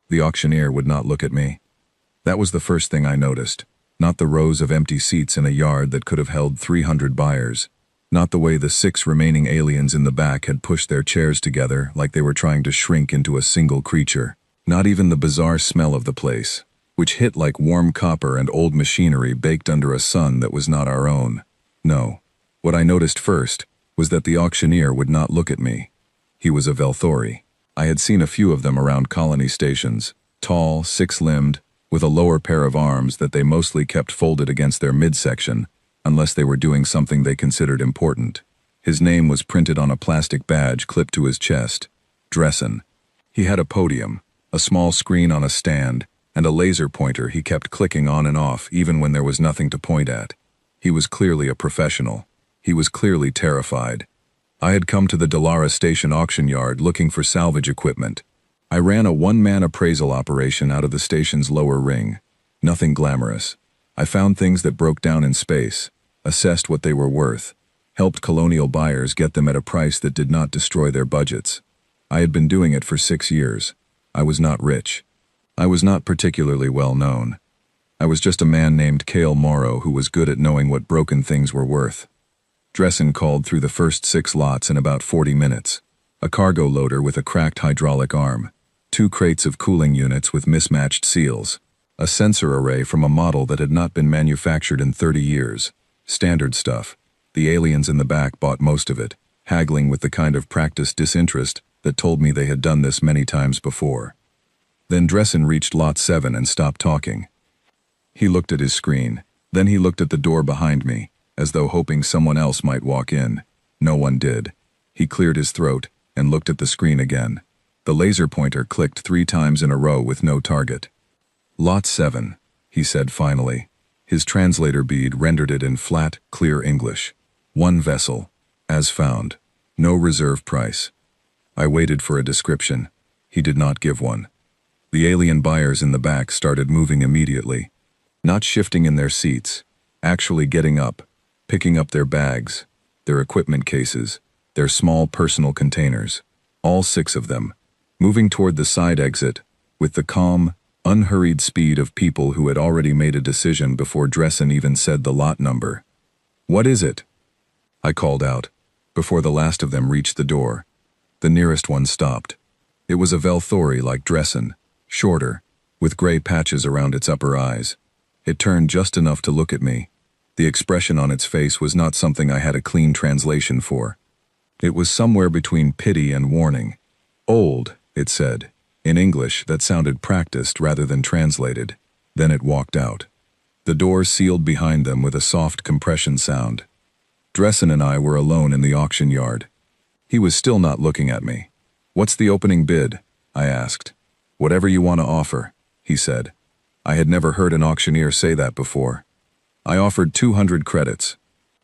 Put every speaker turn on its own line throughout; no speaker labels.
The auctioneer would not look at me. That was the first thing I noticed. Not the rows of empty seats in a yard that could have held 300 buyers. Not the way the 6 remaining aliens in the back had pushed their chairs together like they were trying to shrink into a single creature. Not even the bizarre smell of the place, which hit like warm copper and old machinery baked under a sun that was not our own. No. What I noticed first was that the auctioneer would not look at me. He was a Velthori. I had seen a few of them around colony stations, tall, 6-limbed, with a lower pair of arms that they mostly kept folded against their midsection, unless they were doing something they considered important. His name was printed on a plastic badge clipped to his chest. Dressen. He had a podium, a small screen on a stand, and a laser pointer he kept clicking on and off even when there was nothing to point at. He was clearly a professional. He was clearly terrified. I had come to the Dallara Station auction yard looking for salvage equipment. I ran a one-man appraisal operation out of the station's lower ring. Nothing glamorous. I found things that broke down in space, assessed what they were worth, helped colonial buyers get them at a price that did not destroy their budgets. I had been doing it for 6 years. I was not rich. I was not particularly well known. I was just a man named Cale Morrow who was good at knowing what broken things were worth. Dressen called through the first 6 lots in about 40 minutes. A cargo loader with a cracked hydraulic arm, 2 crates of cooling units with mismatched seals, a sensor array from a model that had not been manufactured in 30 years. Standard stuff. The aliens in the back bought most of it, haggling with the kind of practiced disinterest that told me they had done this many times before. Then Dressen reached lot 7 and stopped talking. He looked at his screen. Then he looked at the door behind me, as though hoping someone else might walk in. No one did. He cleared his throat and looked at the screen again. The laser pointer clicked 3 times in a row with no target. Lot 7, he said finally. His translator bead rendered it in flat, clear English. 1 vessel. As found. No reserve price. I waited for a description. He did not give one. The alien buyers in the back started moving immediately. Not shifting in their seats. Actually getting up. Picking up their bags. Their equipment cases. Their small personal containers. All 6 of them. Moving toward the side exit, with the calm, unhurried speed of people who had already made a decision before Dressen even said the lot number. "What is it?" I called out, before the last of them reached the door. The nearest one stopped. It was a Velthori like Dressen, shorter, with gray patches around its upper eyes. It turned just enough to look at me. The expression on its face was not something I had a clean translation for. It was somewhere between pity and warning. "Old," it said, in English that sounded practiced rather than translated. Then it walked out. The door sealed behind them with a soft compression sound. Dressen and I were alone in the auction yard. He was still not looking at me. "What's the opening bid?" I asked. "Whatever you want to offer," he said. I had never heard an auctioneer say that before. I offered 200 credits.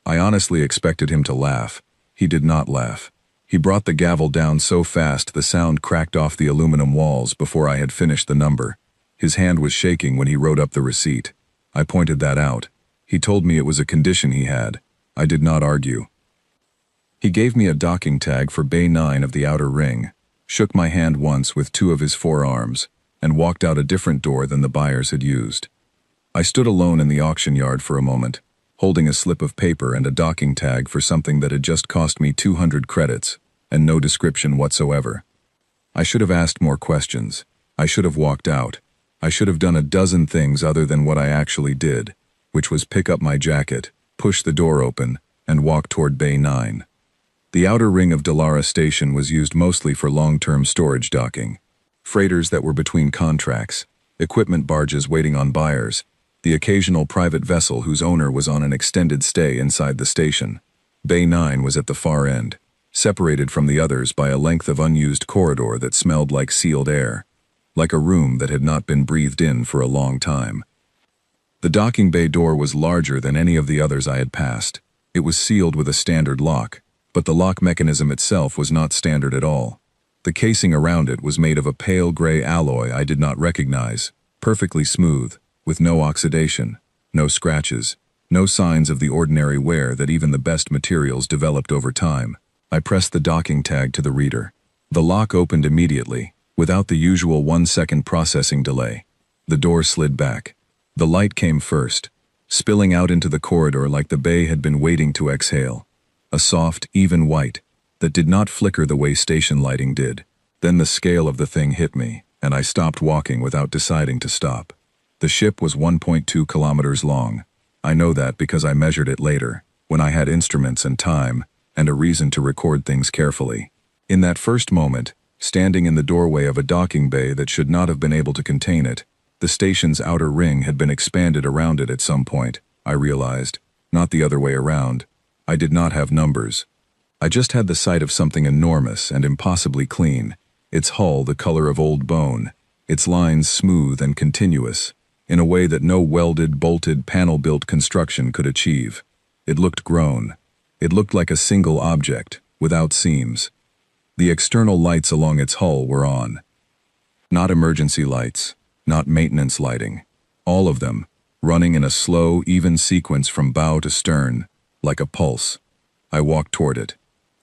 I honestly expected him to laugh. He did not laugh. He brought the gavel down so fast the sound cracked off the aluminum walls before I had finished the number. His hand was shaking when he wrote up the receipt. I pointed that out. He told me it was a condition he had. I did not argue. He gave me a docking tag for Bay 9 of the outer ring, shook my hand once with 2 of his forearms, and walked out a different door than the buyers had used. I stood alone in the auction yard for a moment, holding a slip of paper and a docking tag for something that had just cost me 200 credits, and no description whatsoever. I should have asked more questions. I should have walked out. I should have done a dozen things other than what I actually did, which was pick up my jacket, push the door open, and walk toward Bay 9. The outer ring of Dallara Station was used mostly for long-term storage docking. Freighters that were between contracts, equipment barges waiting on buyers, the occasional private vessel whose owner was on an extended stay inside the station. Bay 9 was at the far end, separated from the others by a length of unused corridor that smelled like sealed air, like a room that had not been breathed in for a long time. The docking bay door was larger than any of the others I had passed. It was sealed with a standard lock, but the lock mechanism itself was not standard at all. The casing around it was made of a pale gray alloy I did not recognize, perfectly smooth, with no oxidation, no scratches, no signs of the ordinary wear that even the best materials developed over time. I pressed the docking tag to the reader. The lock opened immediately, without the usual 1-second processing delay. The door slid back. The light came first, spilling out into the corridor like the bay had been waiting to exhale. A soft, even white that did not flicker the way station lighting did. Then the scale of the thing hit me, and I stopped walking without deciding to stop. The ship was 1.2 kilometers long. I know that because I measured it later, when I had instruments and time, and a reason to record things carefully. In that first moment, standing in the doorway of a docking bay that should not have been able to contain it, the station's outer ring had been expanded around it at some point, I realized. Not the other way around. I did not have numbers. I just had the sight of something enormous and impossibly clean, its hull the color of old bone, its lines smooth and continuous, in a way that no welded, bolted, panel-built construction could achieve. It looked grown. It looked like a single object, without seams. The external lights along its hull were on. Not emergency lights, not maintenance lighting. All of them, running in a slow, even sequence from bow to stern, like a pulse. I walked toward it.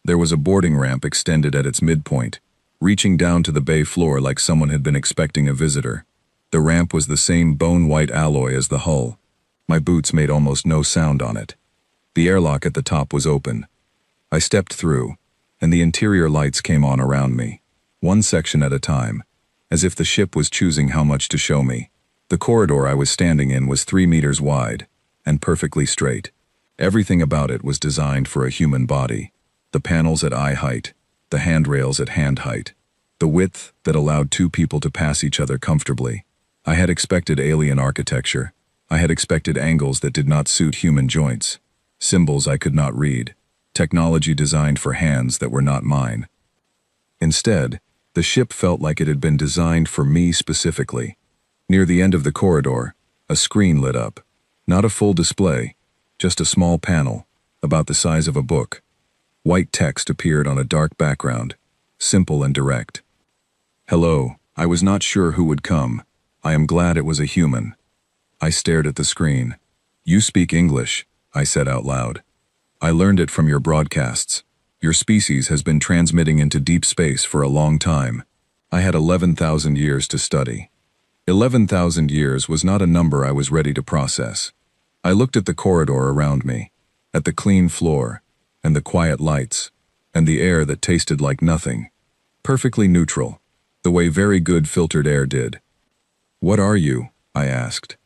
There was a boarding ramp extended at its midpoint, reaching down to the bay floor like someone had been expecting a visitor. The ramp was the same bone-white alloy as the hull. My boots made almost no sound on it. The airlock at the top was open. I stepped through, and the interior lights came on around me, one section at a time, as if the ship was choosing how much to show me. The corridor I was standing in was 3 meters wide, and perfectly straight. Everything about it was designed for a human body. The panels at eye height, the handrails at hand height, the width that allowed 2 people to pass each other comfortably. I had expected alien architecture. I had expected angles that did not suit human joints, symbols I could not read, technology designed for hands that were not mine. Instead, the ship felt like it had been designed for me specifically. Near the end of the corridor, a screen lit up. Not a full display, just a small panel, about the size of a book. White text appeared on a dark background, simple and direct. Hello, I was not sure who would come. I am glad it was a human. I stared at the screen. You speak English, I said out loud. I learned it from your broadcasts. Your species has been transmitting into deep space for a long time. I had 11,000 years to study. 11,000 years was not a number I was ready to process. I looked at the corridor around me, at the clean floor, and the quiet lights, and the air that tasted like nothing. Perfectly neutral, the way very good filtered air did. What are you? I asked.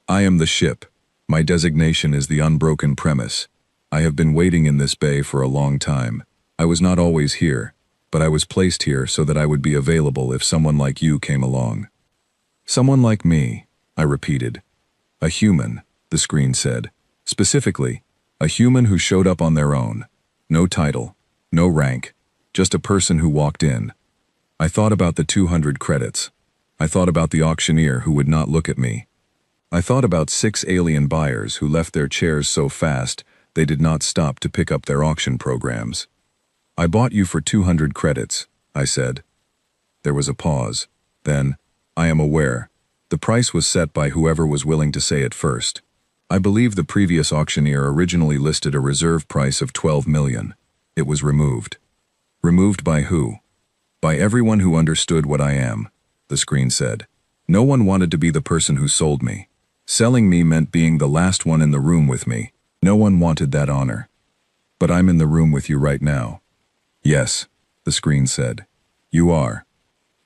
I am the ship. My designation is the Unbroken Premise. I have been waiting in this bay for a long time. I was not always here, but I was placed here so that I would be available if someone like you came along. Someone like me, I repeated. A human, the screen said. Specifically, a human who showed up on their own. No title, no rank, just a person who walked in. I thought about the 200 credits. I thought about the auctioneer who would not look at me. I thought about 6 alien buyers who left their chairs so fast they did not stop to pick up their auction programs. I bought you for 200 credits, I said. There was a pause. Then, I am aware. The price was set by whoever was willing to say it first. I believe the previous auctioneer originally listed a reserve price of 12 million. It was removed. Removed by who? By everyone who understood what I am, the screen said. No one wanted to be the person who sold me. Selling me meant being the last one in the room with me. No one wanted that honor. But I'm in the room with you right now. Yes, the screen said. You are.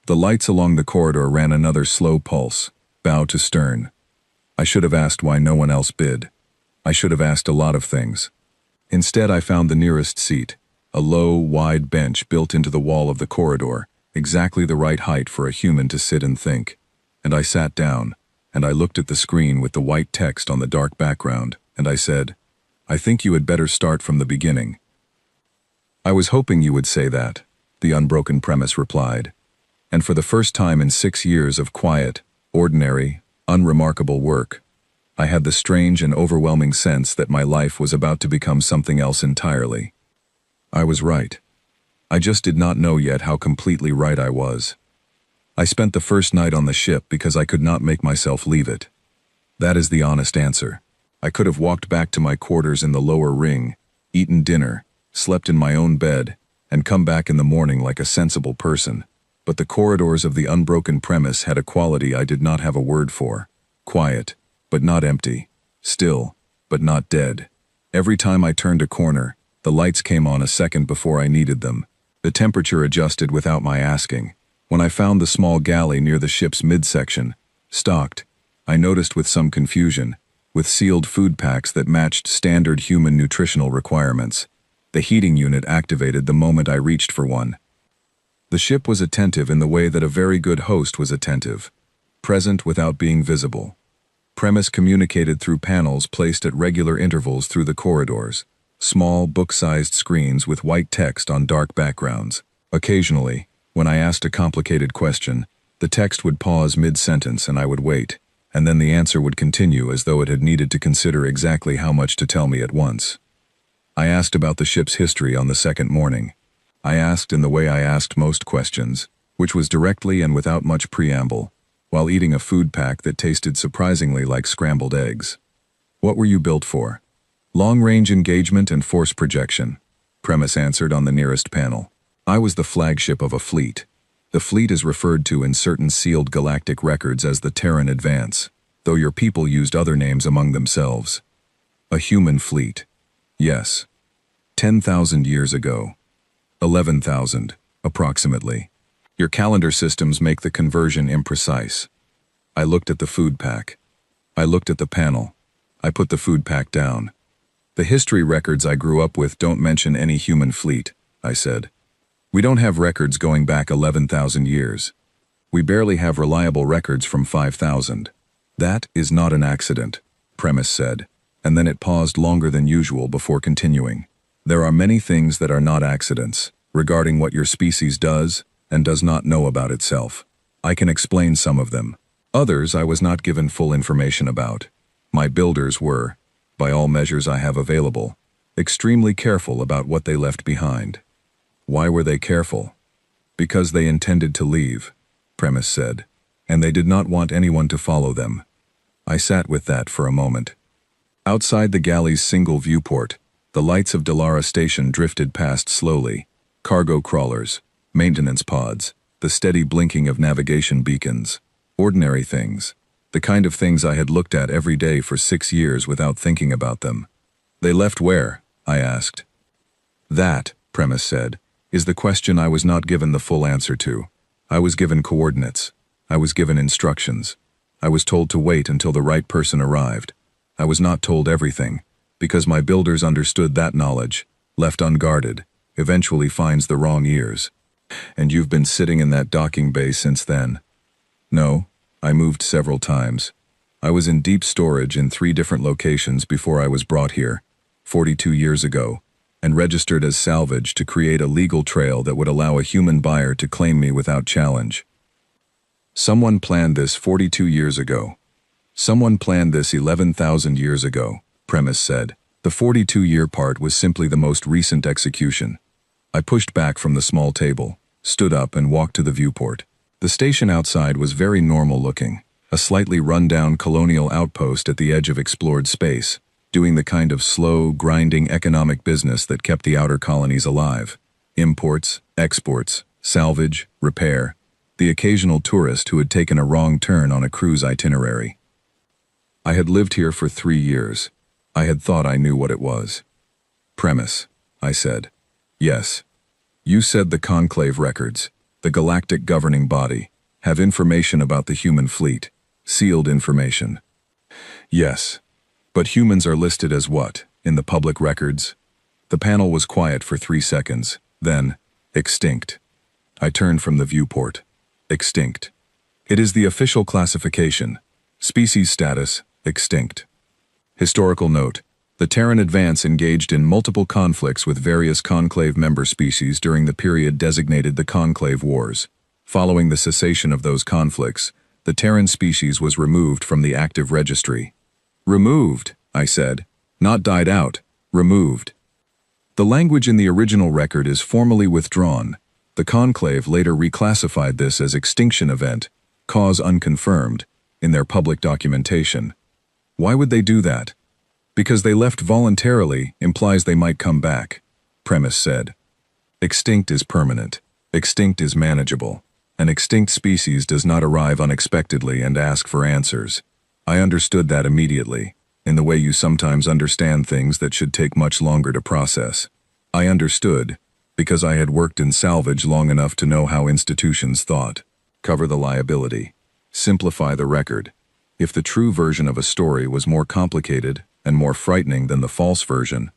The lights along the corridor ran another slow pulse, bow to stern. I should have asked why no one else bid. I should have asked a lot of things. Instead, I found the nearest seat, a low, wide bench built into the wall of the corridor, exactly the right height for a human to sit and think. And I sat down, and I looked at the screen with the white text on the dark background, and I said, I think you had better start from the beginning. I was hoping you would say that, the Unbroken Premise replied. And for the first time in 6 years of quiet, ordinary, unremarkable work, I had the strange and overwhelming sense that my life was about to become something else entirely. I was right. I just did not know yet how completely right I was. I spent the first night on the ship because I could not make myself leave it. That is the honest answer. I could have walked back to my quarters in the lower ring, eaten dinner, slept in my own bed, and come back in the morning like a sensible person. but the corridors of the unbroken premise had a quality I did not have a word for. Quiet, but not empty. Still, but not dead. Every time I turned a corner, the lights came on a second before I needed them. The temperature adjusted without my asking. When I found the small galley near the ship's midsection, stocked, I noticed with some confusion, with sealed food packs that matched standard human nutritional requirements. The heating unit activated the moment I reached for one. The ship was attentive in the way that a very good host was attentive, present without being visible. Premise communicated through panels placed at regular intervals through the corridors, small book-sized screens with white text on dark backgrounds. Occasionally, when I asked a complicated question, the text would pause mid-sentence and I would wait, and then the answer would continue as though it had needed to consider exactly how much to tell me at once. I asked about the ship's history on the second morning. I asked in the way I asked most questions, which was directly and without much preamble, while eating a food pack that tasted surprisingly like scrambled eggs. What were you built for? Long-range engagement and force projection, Premise answered on the nearest panel. I was the flagship of a fleet. The fleet is referred to in certain sealed galactic records as the Terran Advance, though your people used other names among themselves. A human fleet. Yes. 10,000 years ago. 11,000, approximately. Your calendar systems make the conversion imprecise. I looked at the food pack. I looked at the panel. I put the food pack down. The history records I grew up with don't mention any human fleet, I said. We don't have records going back 11,000 years. We barely have reliable records from 5,000. That is not an accident, Premise said, and then it paused longer than usual before continuing. There are many things that are not accidents, regarding what your species does and does not know about itself. I can explain some of them. Others I was not given full information about. My builders were, by all measures I have available, extremely careful about what they left behind. Why were they careful? Because they intended to leave, Premise said, and they did not want anyone to follow them. I sat with that for a moment. Outside the galley's single viewport, the lights of Delara Station drifted past slowly. Cargo crawlers, maintenance pods, the steady blinking of navigation beacons. Ordinary things. The kind of things I had looked at every day for 6 years without thinking about them. They left where? I asked. That, Premise said, is the question I was not given the full answer to. I was given coordinates. I was given instructions. I was told to wait until the right person arrived. I was not told everything, because my builders understood that knowledge, left unguarded, eventually finds the wrong ears. And you've been sitting in that docking bay since then? No, I moved several times. I was in deep storage in 3 different locations before I was brought here, 42 years ago, and registered as salvage to create a legal trail that would allow a human buyer to claim me without challenge. Someone planned this 42 years ago. Someone planned this 11,000 years ago, Premise said. The 42-year part was simply the most recent execution. I pushed back from the small table, stood up and walked to the viewport. The station outside was very normal looking, a slightly run-down colonial outpost at the edge of explored space, doing the kind of slow, grinding economic business that kept the outer colonies alive. Imports, exports, salvage, repair, the occasional tourist who had taken a wrong turn on a cruise itinerary. I had lived here for 3 years. I had thought I knew what it was. Premise, I said. Yes. You said the Conclave records, the galactic governing body, have information about the human fleet, sealed information. Yes. But humans are listed as what, in the public records? The panel was quiet for 3 seconds, then, extinct. I turned from the viewport. Extinct. It is the official classification. Species status, extinct. Historical note. The Terran Advance engaged in multiple conflicts with various Conclave member species during the period designated the Conclave Wars. Following the cessation of those conflicts, the Terran species was removed from the active registry. Removed, I said. Not died out. Removed. The language in the original record is formally withdrawn. The Conclave later reclassified this as extinction event, cause unconfirmed, in their public documentation. Why would they do that? Because they left voluntarily implies they might come back, Premise said. Extinct is permanent. Extinct is manageable. An extinct species does not arrive unexpectedly and ask for answers. I understood that immediately, in the way you sometimes understand things that should take much longer to process. I understood, because I had worked in salvage long enough to know how institutions thought. Cover the liability. Simplify the record. If the true version of a story was more complicated and more frightening than the false version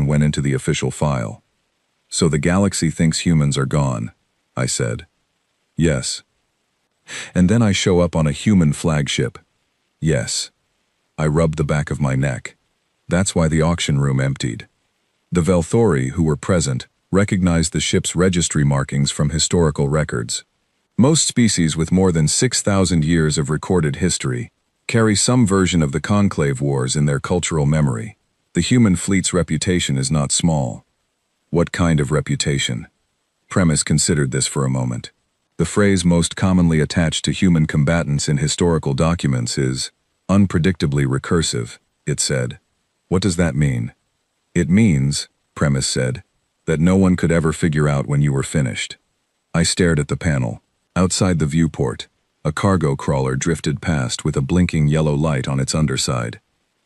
went into the official file. So the galaxy thinks humans are gone, I said. Yes. And then I show up on a human flagship. Yes. I rubbed the back of my neck. That's why the auction room emptied. The Velthori who were present recognized the ship's registry markings from historical records. Most species with more than 6,000 years of recorded history carry some version of the Conclave Wars in their cultural memory. The human fleet's reputation is not small. What kind of reputation? Premise considered this for a moment. The phrase most commonly attached to human combatants in historical documents is unpredictably recursive, it said. What does that mean? It means, Premise said, that no one could ever figure out when you were finished. I stared at the panel. Outside the viewport, a cargo crawler drifted past with a blinking yellow light on its underside.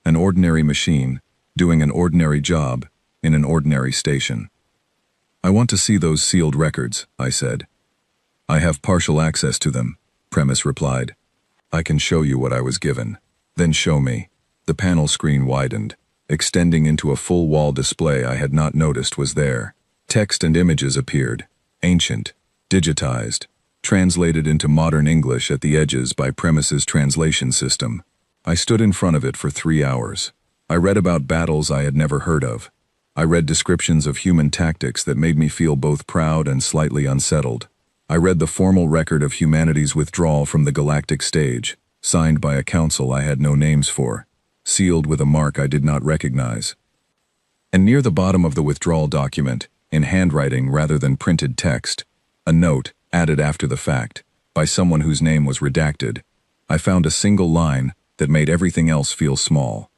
An ordinary machine, doing an ordinary job, in an ordinary station. I want to see those sealed records, I said. I have partial access to them, Premise replied. I can show you what I was given. Then show me. The panel screen widened, extending into a full-wall display I had not noticed was there. Text and images appeared, ancient, digitized, translated into modern English at the edges by Premise's translation system. I stood in front of it for 3 hours. I read about battles I had never heard of. I read descriptions of human tactics that made me feel both proud and slightly unsettled. I read the formal record of humanity's withdrawal from the Galactic stage, signed by a council I had no names for, sealed with a mark I did not recognize. And near the bottom of the withdrawal document, in handwriting rather than printed text, a note, added after the fact, by someone whose name was redacted, I found a single line that made everything else feel small.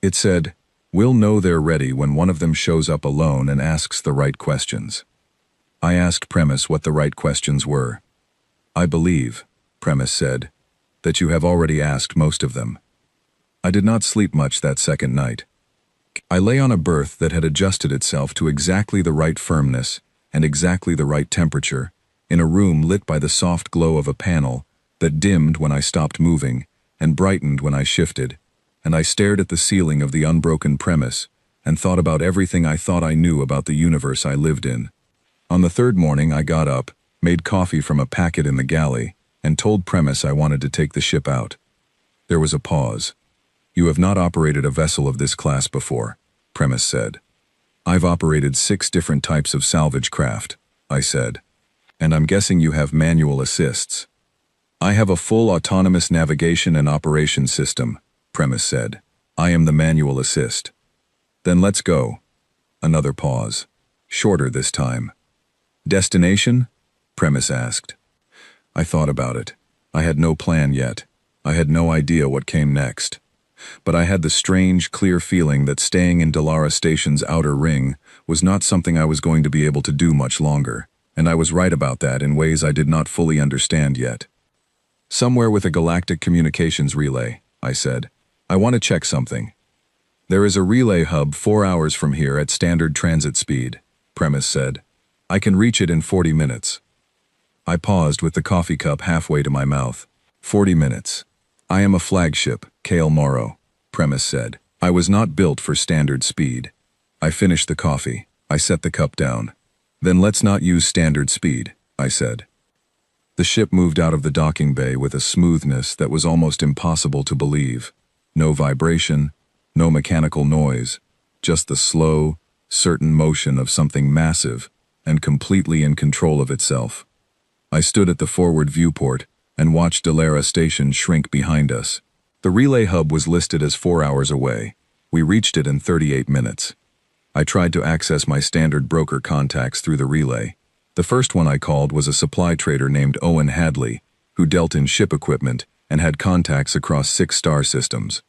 It said, "We'll know they're ready when one of them shows up alone and asks the right questions." I asked Premise what the right questions were. "I believe," Premise said, "that you have already asked most of them." I did not sleep much that second night. I lay on a berth that had adjusted itself to exactly the right firmness and exactly the right temperature, in a room lit by the soft glow of a panel that dimmed when I stopped moving and brightened when I shifted, and I stared at the ceiling of the unbroken Premise and thought about everything I thought I knew about the universe I lived in. On the third morning I got up, made coffee from a packet in the galley, and told Premise I wanted to take the ship out. There was a pause. "You have not operated a vessel of this class before," Premise said. "I've operated 6 different types of salvage craft," I said. "And I'm guessing you have manual assists." "I have a full autonomous navigation and operation system," Premise said. "I am the manual assist." "Then let's go." Another pause. Shorter this time. "Destination?" Premise asked. I thought about it. I had no plan yet. I had no idea what came next. But I had the strange, clear feeling that staying in Delara Station's outer ring was not something I was going to be able to do much longer, and I was right about that in ways I did not fully understand yet. "Somewhere with a galactic communications relay," I said. "I want to check something." "There is a relay hub 4 hours from here at standard transit speed," Premise said. "I can reach it in 40 minutes. I paused with the coffee cup halfway to my mouth. 40 minutes. "I am a flagship, Kale Morrow," Premise said. "I was not built for standard speed." I finished the coffee. I set the cup down. "Then let's not use standard speed," I said. The ship moved out of the docking bay with a smoothness that was almost impossible to believe. No vibration, no mechanical noise, just the slow, certain motion of something massive and completely in control of itself. I stood at the forward viewport and watched Delara Station shrink behind us. The relay hub was listed as 4 hours away. We reached it in 38 minutes. I tried to access my standard broker contacts through the relay. The first one I called was a supply trader named Owen Hadley, who dealt in ship equipment and had contacts across 6 star systems.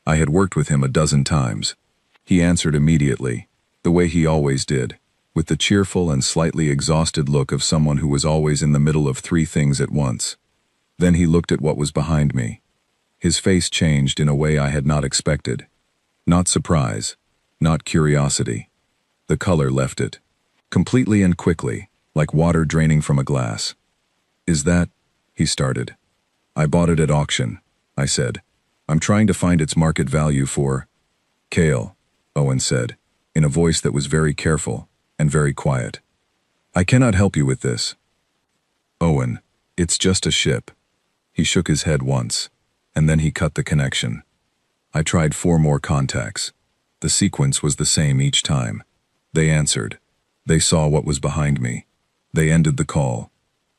I had worked with him a dozen times. He answered immediately, the way he always did. with the cheerful and slightly exhausted look of someone who was always in the middle of three things at once. Then he looked at what was behind me. His face changed in a way I had not expected. Not surprise, not curiosity. The color left it. Completely and quickly, like water draining from a glass. "Is that?" he started. "I bought it at auction," I said. "I'm trying to find its market value for—" "Kale," Owen said, in a voice that was very careful and very quiet. "I cannot help you with this." "Owen, it's just a ship." He shook his head once, and then he cut the connection. I tried 4 more contacts. The sequence was the same each time. They answered. They saw what was behind me. They ended the call.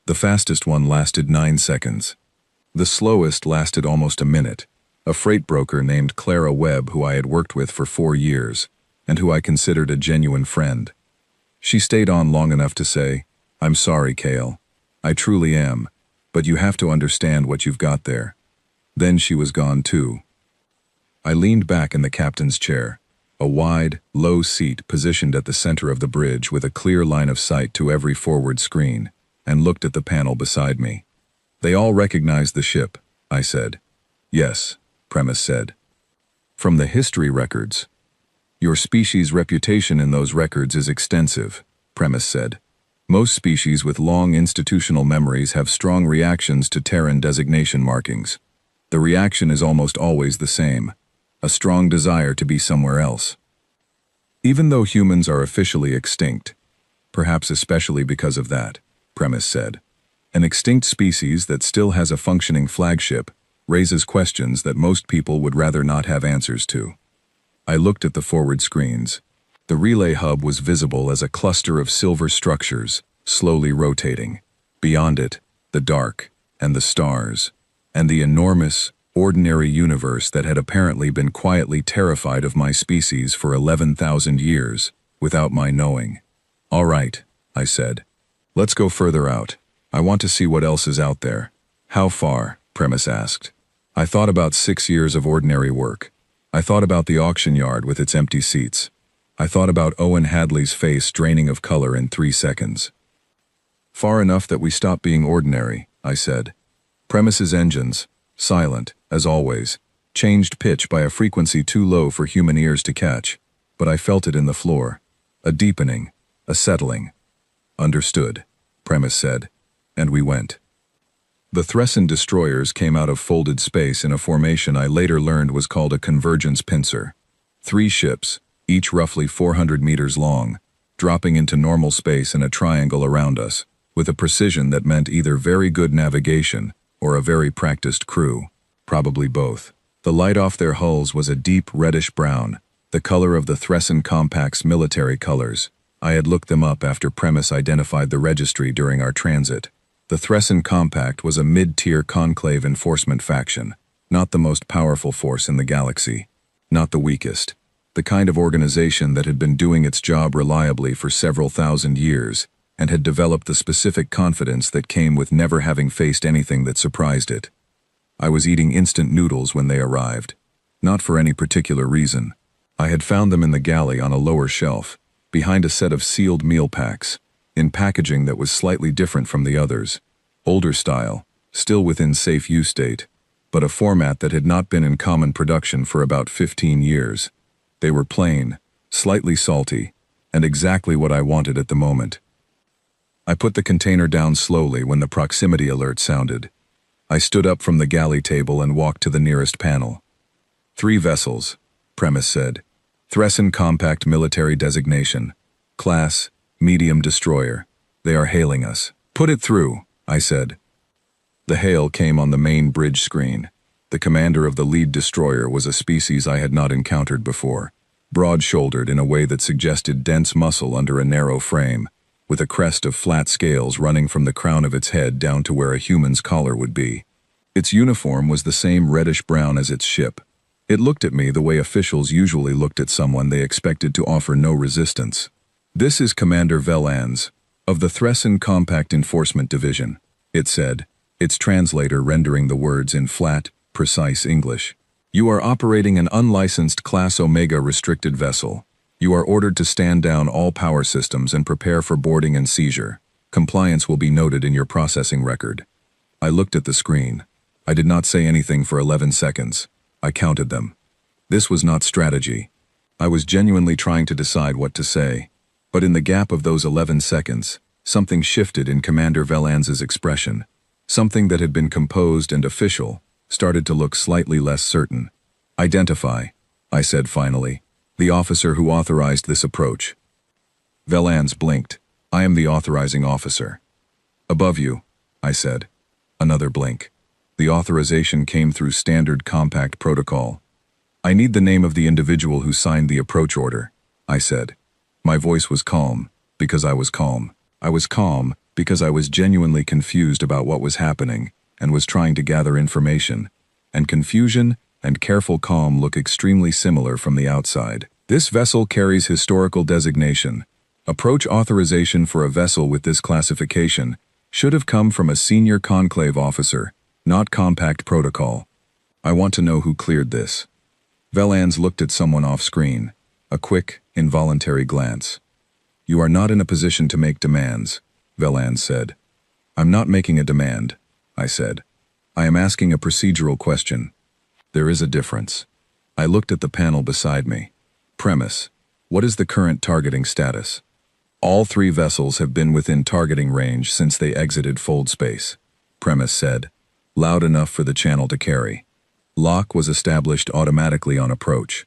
The fastest one lasted 9 seconds. The slowest lasted almost a minute. A freight broker named Clara Webb, who I had worked with for 4 years, and who I considered a genuine friend. She stayed on long enough to say, "I'm sorry, Cale. I truly am, but you have to understand what you've got there." Then she was gone too. I leaned back in the captain's chair, a wide, low seat positioned at the center of the bridge with a clear line of sight to every forward screen, and looked at the panel beside me. "They all recognize the ship," I said. "Yes," Premise said. "From the history records." "Your species' reputation in those records is extensive," Premise said. "Most species with long institutional memories have strong reactions to Terran designation markings. The reaction is almost always the same, a strong desire to be somewhere else. Even though humans are officially extinct, perhaps especially because of that," Premise said, "an extinct species that still has a functioning flagship raises questions that most people would rather not have answers to." I looked at the forward screens. The relay hub was visible as a cluster of silver structures, slowly rotating. Beyond it, the dark, and the stars, and the enormous, ordinary universe that had apparently been quietly terrified of my species for 11,000 years, without my knowing. "All right," I said. "Let's go further out. I want to see what else is out there." "How far?" Premise asked. I thought about 6 years of ordinary work. I thought about the auction yard with its empty seats. I thought about Owen Hadley's face draining of color in 3 seconds. "Far enough that we stop being ordinary," I said. Premise's engines, silent, as always, changed pitch by a frequency too low for human ears to catch, but I felt it in the floor. A deepening, a settling. "Understood," Premise said, and we went. The Thresson destroyers came out of folded space in a formation I later learned was called a convergence pincer. 3 ships, each roughly 400 meters long, dropping into normal space in a triangle around us, with a precision that meant either very good navigation or a very practiced crew, probably both. The light off their hulls was a deep reddish-brown, the color of the Thresson Compact's military colors. I had looked them up after Premise identified the registry during our transit. The Thresson Compact was a mid-tier conclave enforcement faction, not the most powerful force in the galaxy, not the weakest, the kind of organization that had been doing its job reliably for several thousand years and had developed the specific confidence that came with never having faced anything that surprised it. I was eating instant noodles when they arrived, not for any particular reason. I had found them in the galley on a lower shelf, behind a set of sealed meal packs, in packaging that was slightly different from the others, older style, still within safe use date, but a format that had not been in common production for about 15 years. They were plain, slightly salty, and exactly what I wanted at the moment. I put the container down slowly when the proximity alert sounded. I stood up from the galley table and walked to the nearest panel. 3 vessels, Premise said. Thresson Compact military designation. Class, medium destroyer. They are hailing us. "Put it through," I said. The hail came on the main bridge screen. The commander of the lead destroyer was a species I had not encountered before, broad-shouldered in a way that suggested dense muscle under a narrow frame, with a crest of flat scales running from the crown of its head down to where a human's collar would be. Its uniform was the same reddish-brown as its ship. It looked at me the way officials usually looked at someone they expected to offer no resistance. "This is Commander Velans, of the Thresson Compact Enforcement Division," it said, its translator rendering the words in flat, precise English. "You are operating an unlicensed Class Omega restricted vessel. You are ordered to stand down all power systems and prepare for boarding and seizure. Compliance will be noted in your processing record. I looked at the screen. I did not say anything for 11 seconds. I counted them. This was not strategy. I was genuinely trying to decide what to say. But in the gap of those 11 seconds, something shifted in Commander Velanz's expression. Something that had been composed and official started to look slightly less certain. Identify, I said finally, the officer who authorized this approach. Velanz blinked. I am the authorizing officer. Above you, I said. Another blink. The authorization came through standard compact protocol. I need the name of the individual who signed the approach order, I said. My voice was calm, because I was calm. I was calm because I was genuinely confused about what was happening and was trying to gather information. And confusion and careful calm look extremely similar from the outside. This vessel carries historical designation. Approach authorization for a vessel with this classification should have come from a senior conclave officer, not compact protocol. I want to know who cleared this. Velanz looked at someone off-screen, a quick, involuntary glance. You are not in a position to make demands, Velanz said. I'm not making a demand, I said. I am asking a procedural question. There is a difference. I looked at the panel beside me. Premise. What is the current targeting status? All 3 vessels have been within targeting range since they exited fold space, Premise said, loud enough for the channel to carry. Lock was established automatically on approach.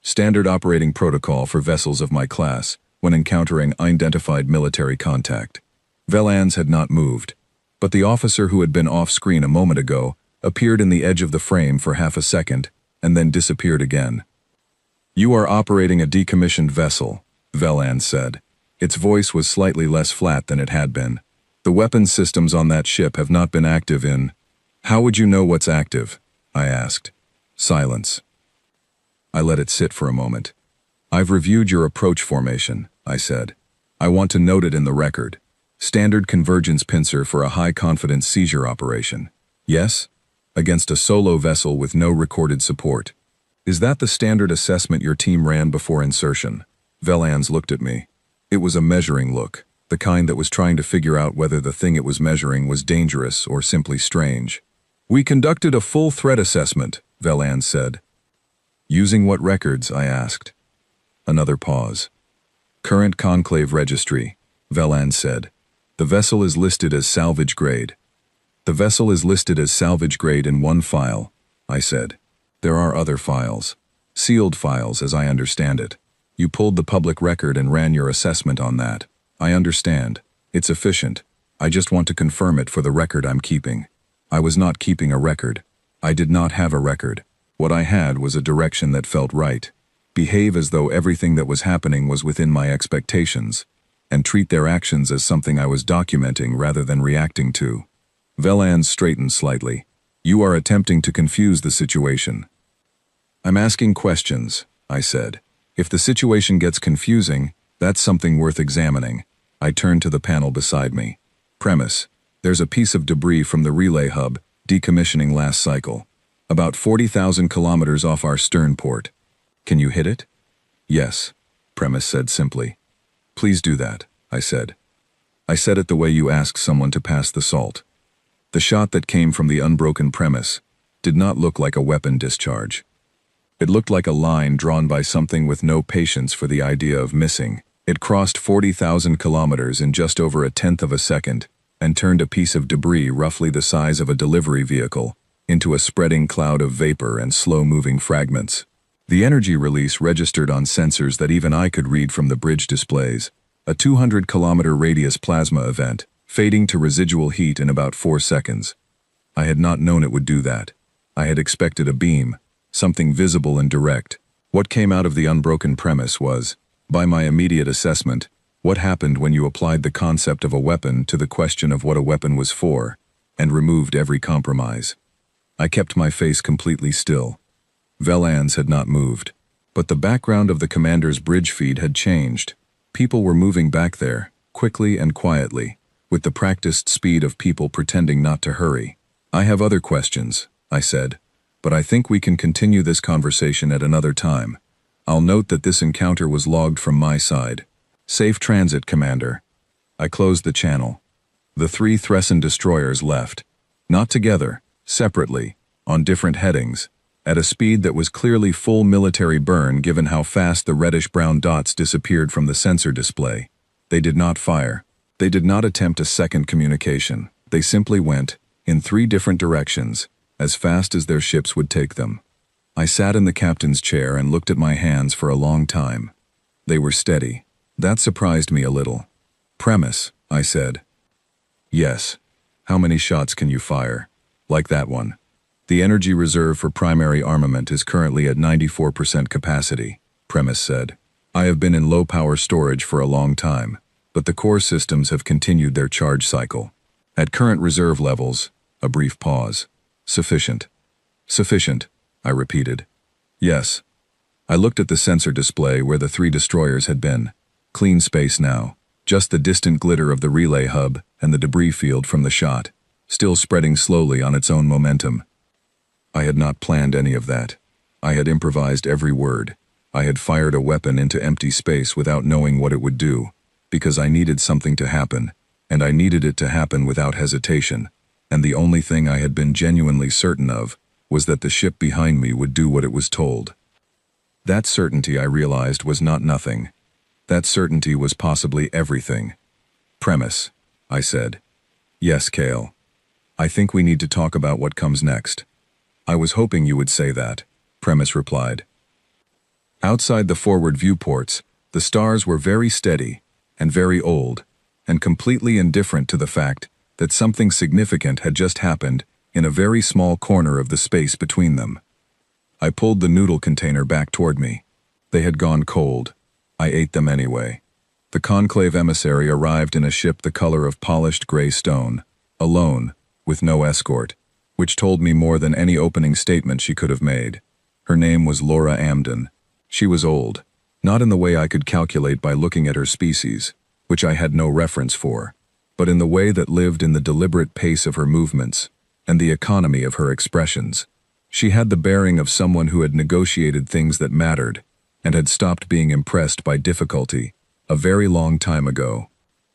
Standard operating protocol for vessels of my class when encountering unidentified military contact. Velanz had not moved, but the officer who had been off-screen a moment ago appeared in the edge of the frame for half a second and then disappeared again. You are operating a decommissioned vessel, Velanz said. Its voice was slightly less flat than it had been. The weapons systems on that ship have not been active in... How would you know what's active? I asked. Silence. I let it sit for a moment. I've reviewed your approach formation, I said. I want to note it in the record. Standard convergence pincer for a high-confidence seizure operation. Yes? Against a solo vessel with no recorded support. Is that the standard assessment your team ran before insertion? Velanz looked at me. It was a measuring look, the kind that was trying to figure out whether the thing it was measuring was dangerous or simply strange. We conducted a full threat assessment, Velanz said. Using what records? I asked. Another pause. Current conclave registry, Velanz said. The vessel is listed as salvage grade. The vessel is listed as salvage grade in one file, I said. There are other files. Sealed files, as I understand it. You pulled the public record and ran your assessment on that. I understand. It's efficient. I just want to confirm it for the record I'm keeping. I was not keeping a record. I did not have a record. What I had was a direction that felt right. Behave as though everything that was happening was within my expectations, and treat their actions as something I was documenting rather than reacting to. Velanz straightened slightly. You are attempting to confuse the situation. I'm asking questions, I said. If the situation gets confusing, that's something worth examining. I turned to the panel beside me. Premise. There's a piece of debris from the relay hub, decommissioning last cycle. About 40,000 kilometers off our stern port. Can you hit it? Yes, Premise said simply. Please do that, I said. I said it the way you ask someone to pass the salt. The shot that came from the unbroken Premise did not look like a weapon discharge. It looked like a line drawn by something with no patience for the idea of missing. It crossed 40,000 kilometers in just over a tenth of a second and turned a piece of debris roughly the size of a delivery vehicle into a spreading cloud of vapor and slow-moving fragments. The energy release registered on sensors that even I could read from the bridge displays. A 200-kilometer radius plasma event, fading to residual heat in about 4 seconds. I had not known it would do that. I had expected a beam, something visible and direct. What came out of the unbroken Premise was, by my immediate assessment, what happened when you applied the concept of a weapon to the question of what a weapon was for, and removed every compromise. I kept my face completely still. Velanz had not moved, but the background of the commander's bridge feed had changed. People were moving back there, quickly and quietly, with the practiced speed of people pretending not to hurry. I have other questions, I said, but I think we can continue this conversation at another time. I'll note that this encounter was logged from my side. Safe transit, Commander. I closed the channel. The 3 Thressen destroyers left. Not together, separately, on different headings, at a speed that was clearly full military burn given how fast the reddish-brown dots disappeared from the sensor display. They did not fire. They did not attempt a second communication. They simply went, in 3 different directions, as fast as their ships would take them. I sat in the captain's chair and looked at my hands for a long time. They were steady. That surprised me a little. Premise, I said. Yes. How many shots can you fire? Like that one. The energy reserve for primary armament is currently at 94% capacity, Premise said. I have been in low-power storage for a long time, but the core systems have continued their charge cycle. At current reserve levels, a brief pause. Sufficient. Sufficient, I repeated. Yes. I looked at the sensor display where the 3 destroyers had been. Clean space now. Just the distant glitter of the relay hub and the debris field from the shot, still spreading slowly on its own momentum. I had not planned any of that. I had improvised every word. I had fired a weapon into empty space without knowing what it would do, because I needed something to happen, and I needed it to happen without hesitation, and the only thing I had been genuinely certain of was that the ship behind me would do what it was told. That certainty, I realized, was not nothing. That certainty was possibly everything. Premise, I said. Yes, Kale. I think we need to talk about what comes next. I was hoping you would say that, Premise replied. Outside the forward viewports, the stars were very steady and very old, and completely indifferent to the fact that something significant had just happened in a very small corner of the space between them. I pulled the noodle container back toward me. They had gone cold. I ate them anyway. The conclave emissary arrived in a ship the color of polished gray stone, alone, with no escort, which told me more than any opening statement she could have made. Her name was Laura Amden. She was old, not in the way I could calculate by looking at her species, which I had no reference for, but in the way that lived in the deliberate pace of her movements and the economy of her expressions. She had the bearing of someone who had negotiated things that mattered and had stopped being impressed by difficulty a very long time ago.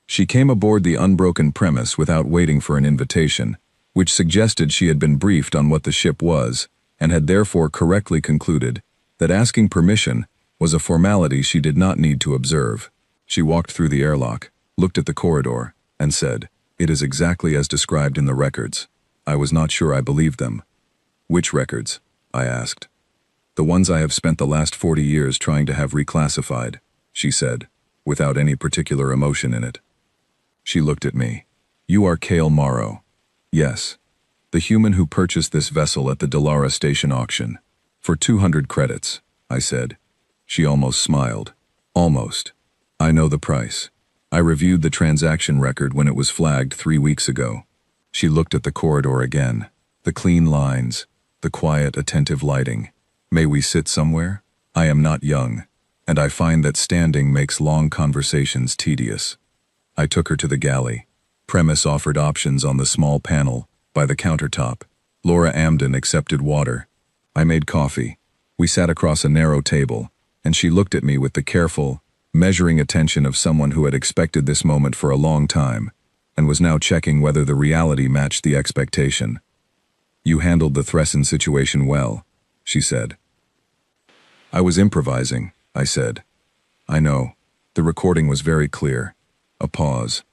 She came aboard the unbroken Premise without waiting for an invitation, which suggested she had been briefed on what the ship was and had therefore correctly concluded that asking permission was a formality she did not need to observe. She walked through the airlock, looked at the corridor, and said, "It is exactly as described in the records." I was not sure I believed them. "Which records?" I asked. "The ones I have spent the last 40 years trying to have reclassified," she said, without any particular emotion in it. She looked at me. "You are Cale Morrow." "Yes. The human who purchased this vessel at the Delara station auction. For 200 credits, I said. She almost smiled. Almost. "I know the price. I reviewed the transaction record when it was flagged 3 weeks ago." She looked at the corridor again. The clean lines, the quiet, attentive lighting. "May we sit somewhere? I am not young, and I find that standing makes long conversations tedious." I took her to the galley. Premise offered options on the small panel, by the countertop. Laura Amden accepted water. I made coffee. We sat across a narrow table, and she looked at me with the careful, measuring attention of someone who had expected this moment for a long time, and was now checking whether the reality matched the expectation. "You handled the Thressen situation well," she said. "I was improvising," I said. "I know. The recording was very clear." A pause.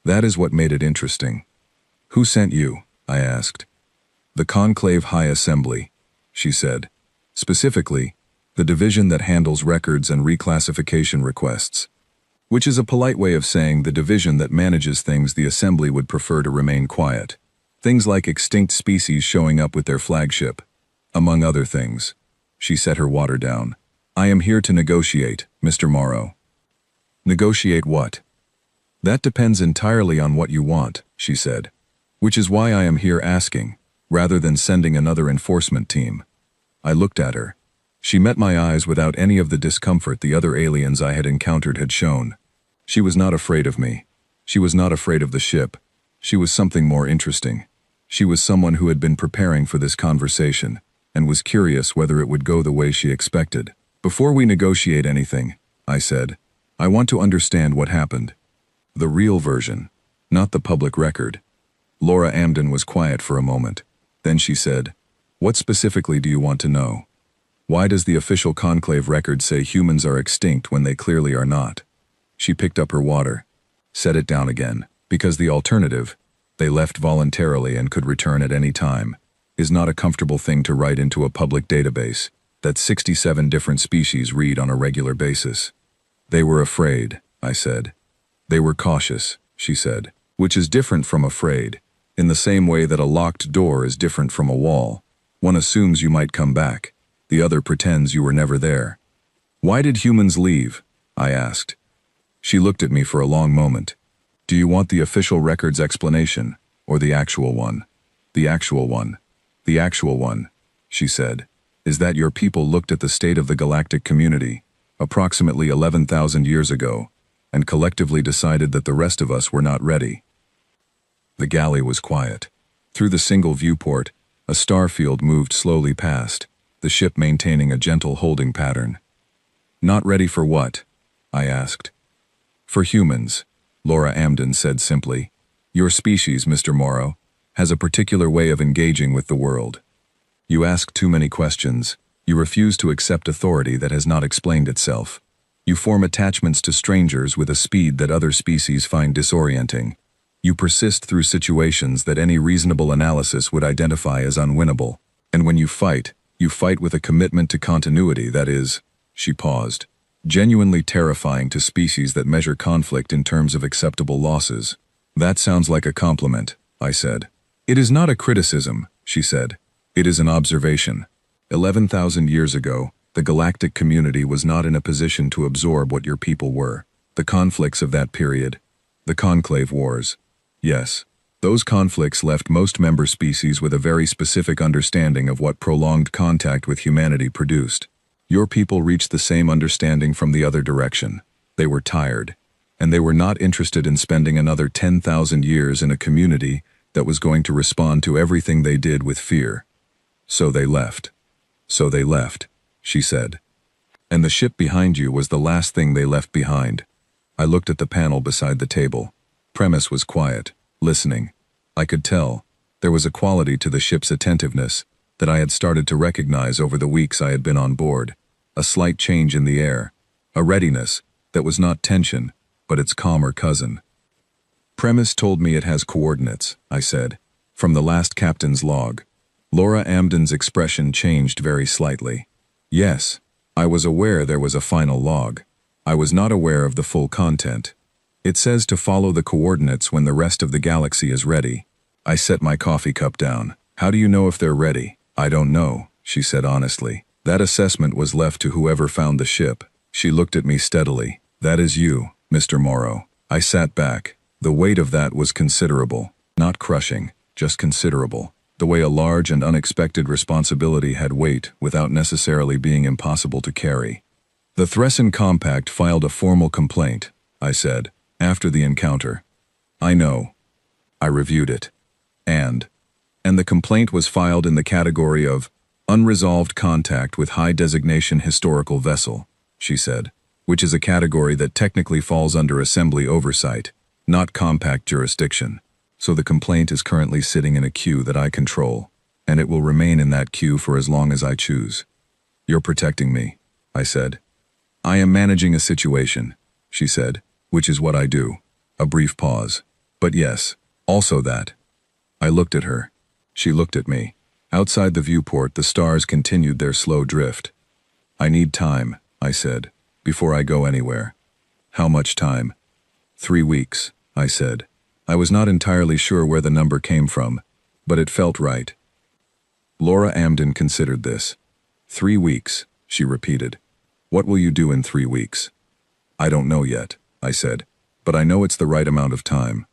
"That is what made it interesting." "Who sent you?" I asked. "The Conclave High Assembly," she said. "Specifically, the division that handles records and reclassification requests, which is a polite way of saying the division that manages things the Assembly would prefer to remain quiet. Things like extinct species showing up with their flagship, among other things." She set her water down. "I am here to negotiate, Mr. Morrow." "Negotiate what?" "That depends entirely on what you want," she said. "Which is why I am here asking, rather than sending another enforcement team." I looked at her. She met my eyes without any of the discomfort the other aliens I had encountered had shown. She was not afraid of me. She was not afraid of the ship. She was something more interesting. She was someone who had been preparing for this conversation, and was curious whether it would go the way she expected. Before we negotiate anything, I said, I want to understand what happened. The real version, not the public record. Laura Amden was quiet for a moment. Then she said, what specifically do you want to know? Why does the official conclave record say humans are extinct when they clearly are not? She picked up her water, set it down again, because the alternative, they left voluntarily and could return at any time, is not a comfortable thing to write into a public database that 67 different species read on a regular basis. They were afraid, I said. They were cautious, she said, which is different from afraid, in the same way that a locked door is different from a wall. One assumes you might come back, the other pretends you were never there. Why did humans leave? I asked. She looked at me for a long moment. Do you want the official record's explanation, or the actual one? The actual one. The actual one, she said, is that your people looked at the state of the galactic community, approximately 11,000 years ago, and collectively decided that the rest of us were not ready. The galley was quiet. Through the single viewport, a star field moved slowly past, the ship maintaining a gentle holding pattern. Not ready for what? I asked. For humans, Laura Amden said simply. Your species, Mr. Morrow, has a particular way of engaging with the world. You ask too many questions. You refuse to accept authority that has not explained itself. You form attachments to strangers with a speed that other species find disorienting. You persist through situations that any reasonable analysis would identify as unwinnable. And when you fight with a commitment to continuity that is, she paused, genuinely terrifying to species that measure conflict in terms of acceptable losses. That sounds like a compliment, I said. It is not a criticism, she said. It is an observation. 11,000 years ago, the galactic community was not in a position to absorb what your people were. The conflicts of that period, the conclave wars. Yes, those conflicts left most member species with a very specific understanding of what prolonged contact with humanity produced. Your people reached the same understanding from the other direction. They were tired, and they were not interested in spending another 10,000 years in a community that was going to respond to everything they did with fear. So they left. So they left, she said. And the ship behind you was the last thing they left behind. I looked at the panel beside the table. Premise was quiet, listening. I could tell there was a quality to the ship's attentiveness that I had started to recognize over the weeks I had been on board. A slight change in the air, a readiness that was not tension, but its calmer cousin. Premise told me it has coordinates, I said, from the last captain's log. Laura Amden's expression changed very slightly. Yes, I was aware there was a final log. I was not aware of the full content. It says to follow the coordinates when the rest of the galaxy is ready. I set my coffee cup down. How do you know if they're ready? I don't know, she said honestly. That assessment was left to whoever found the ship. She looked at me steadily. That is you, Mr. Morrow. I sat back. The weight of that was considerable. Not crushing, just considerable. The way a large and unexpected responsibility had weight without necessarily being impossible to carry. The Thressen Compact filed a formal complaint, I said, after the encounter. I know. I reviewed it. And the complaint was filed in the category of unresolved contact with high designation historical vessel, she said, which is a category that technically falls under assembly oversight, not compact jurisdiction. So the complaint is currently sitting in a queue that I control, and it will remain in that queue for as long as I choose. You're protecting me, I said. I am managing a situation, she said, which is what I do. A brief pause. But yes, also that. I looked at her. She looked at me. Outside the viewport, the stars continued their slow drift. I need time, I said, before I go anywhere. How much time? 3 weeks, I said. I was not entirely sure where the number came from, but it felt right. Laura Amden considered this. 3 weeks, she repeated. What will you do in 3 weeks? I don't know yet, I said, but I know it's the right amount of time.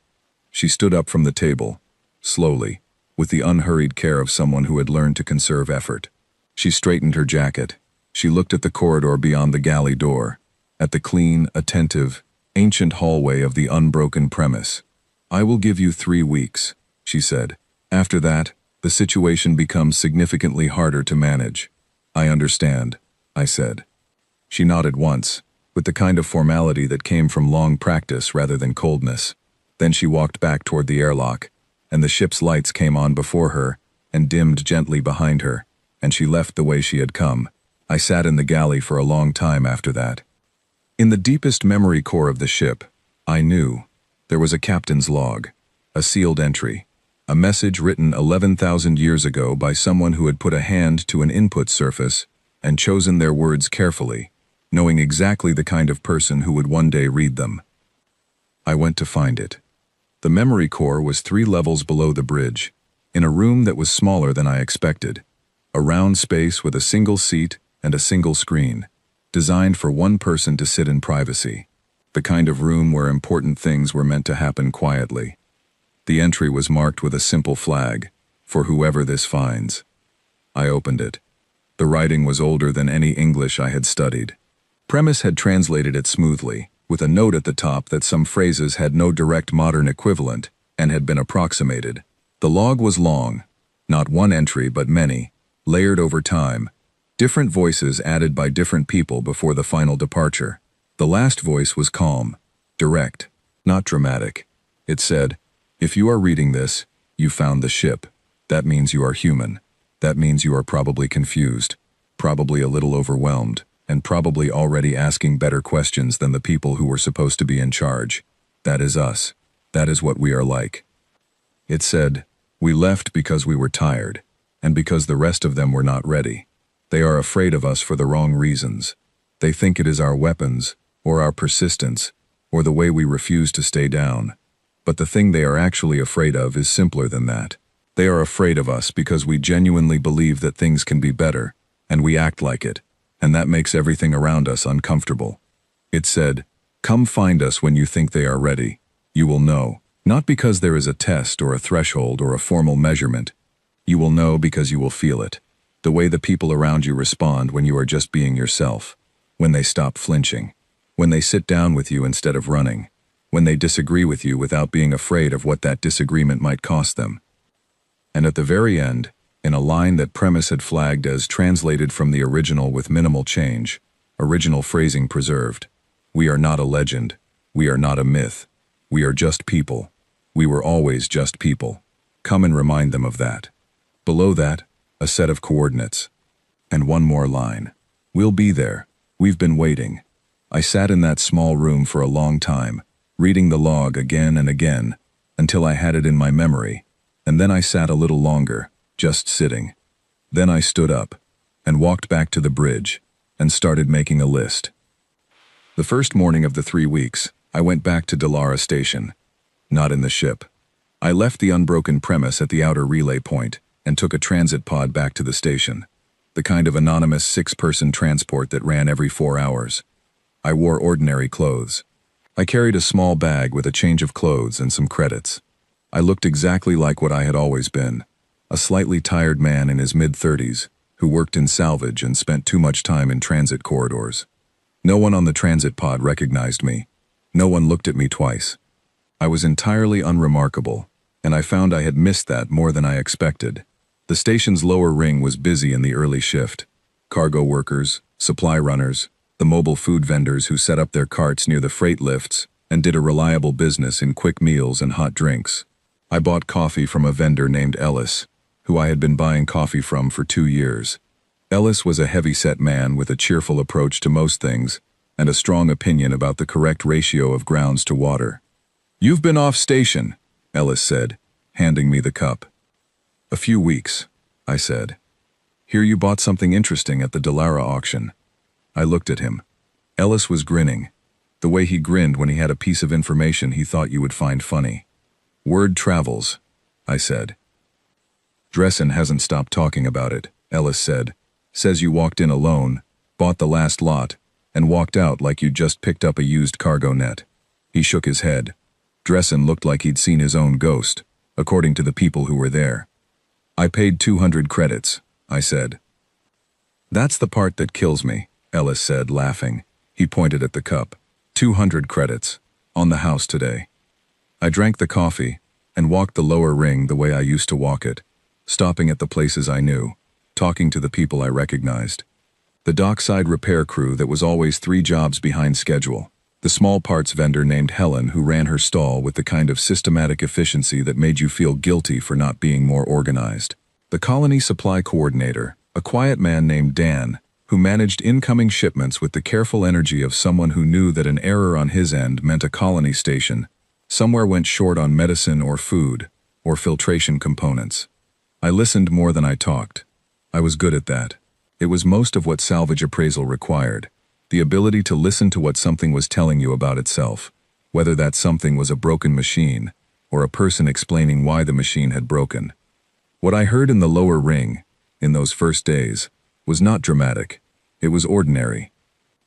She stood up from the table, slowly, with the unhurried care of someone who had learned to conserve effort. She straightened her jacket. She looked at the corridor beyond the galley door, at the clean, attentive, ancient hallway of the unbroken premise. I will give you 3 weeks, she said. After that, the situation becomes significantly harder to manage. I understand, I said. She nodded once, with the kind of formality that came from long practice rather than coldness. Then she walked back toward the airlock, and the ship's lights came on before her and dimmed gently behind her, and she left the way she had come. I sat in the galley for a long time after that. In the deepest memory core of the ship, I knew there was a captain's log, a sealed entry, a message written 11,000 years ago by someone who had put a hand to an input surface and chosen their words carefully, knowing exactly the kind of person who would one day read them. I went to find it. The memory core was 3 levels below the bridge, in a room that was smaller than I expected, a round space with a single seat and a single screen, designed for one person to sit in privacy, the kind of room where important things were meant to happen quietly. The entry was marked with a simple flag, for whoever this finds. I opened it. The writing was older than any English I had studied. Premise had translated it smoothly, with a note at the top that some phrases had no direct modern equivalent and had been approximated. The log was long, not one entry but many, layered over time, different voices added by different people before the final departure. The last voice was calm, direct, not dramatic. It said, "If you are reading this, you found the ship. That means you are human. That means you are probably confused, probably a little overwhelmed, and probably already asking better questions than the people who were supposed to be in charge. That is us. That is what we are like." It said, "We left because we were tired, and because the rest of them were not ready. They are afraid of us for the wrong reasons. They think it is our weapons, or our persistence, or the way we refuse to stay down. But the thing they are actually afraid of is simpler than that. They are afraid of us because we genuinely believe that things can be better, and we act like it, and that makes everything around us uncomfortable." It said, "Come find us when you think they are ready. You will know, not because there is a test or a threshold or a formal measurement. You will know because you will feel it. The way the people around you respond when you are just being yourself, when they stop flinching, when they sit down with you instead of running, when they disagree with you without being afraid of what that disagreement might cost them." And at the very end, in a line that Premise had flagged as translated from the original with minimal change, original phrasing preserved, "We are not a legend. We are not a myth. We are just people. We were always just people. Come and remind them of that." Below that, a set of coordinates. And one more line. "We'll be there. We've been waiting." I sat in that small room for a long time, reading the log again and again, until I had it in my memory, and then I sat a little longer, just sitting. Then I stood up, and walked back to the bridge, and started making a list. The first morning of the 3 weeks, I went back to Delara Station. Not in the ship. I left the unbroken premise at the outer relay point, and took a transit pod back to the station, the kind of anonymous 6-person transport that ran every 4 hours. I wore ordinary clothes. I carried a small bag with a change of clothes and some credits. I looked exactly like what I had always been, a slightly tired man in his mid-30s, who worked in salvage and spent too much time in transit corridors. No one on the transit pod recognized me. No one looked at me twice. I was entirely unremarkable, and I found I had missed that more than I expected. The station's lower ring was busy in the early shift. Cargo workers, supply runners, the mobile food vendors who set up their carts near the freight lifts and did a reliable business in quick meals and hot drinks. I bought coffee from a vendor named Ellis, who I had been buying coffee from for 2 years. Ellis was a heavy-set man with a cheerful approach to most things and a strong opinion about the correct ratio of grounds to water. "You've been off station," Ellis said, handing me the cup. "A few weeks," I said. "Hear you bought something interesting at the Delara auction." I looked at him. Ellis was grinning, the way he grinned when he had a piece of information he thought you would find funny. "Word travels," I said. "Dressen hasn't stopped talking about it," Ellis said. "Says you walked in alone, bought the last lot, and walked out like you'd just picked up a used cargo net." He shook his head. Dressen looked like he'd seen his own ghost, according to the people who were there. "I paid 200 credits," I said. "That's the part that kills me," Ellis said, laughing. He pointed at the cup. 200 credits. On the house today." I drank the coffee and walked the lower ring the way I used to walk it, stopping at the places I knew, talking to the people I recognized. The dockside repair crew that was always 3 jobs behind schedule. The small parts vendor named Helen who ran her stall with the kind of systematic efficiency that made you feel guilty for not being more organized. The colony supply coordinator, a quiet man named Dan, who managed incoming shipments with the careful energy of someone who knew that an error on his end meant a colony station somewhere went short on medicine or food or filtration components. I listened more than I talked. I was good at that. It was most of what salvage appraisal required. The ability to listen to what something was telling you about itself, whether that something was a broken machine or a person explaining why the machine had broken. What I heard in the lower ring, in those first days, was not dramatic. It was ordinary.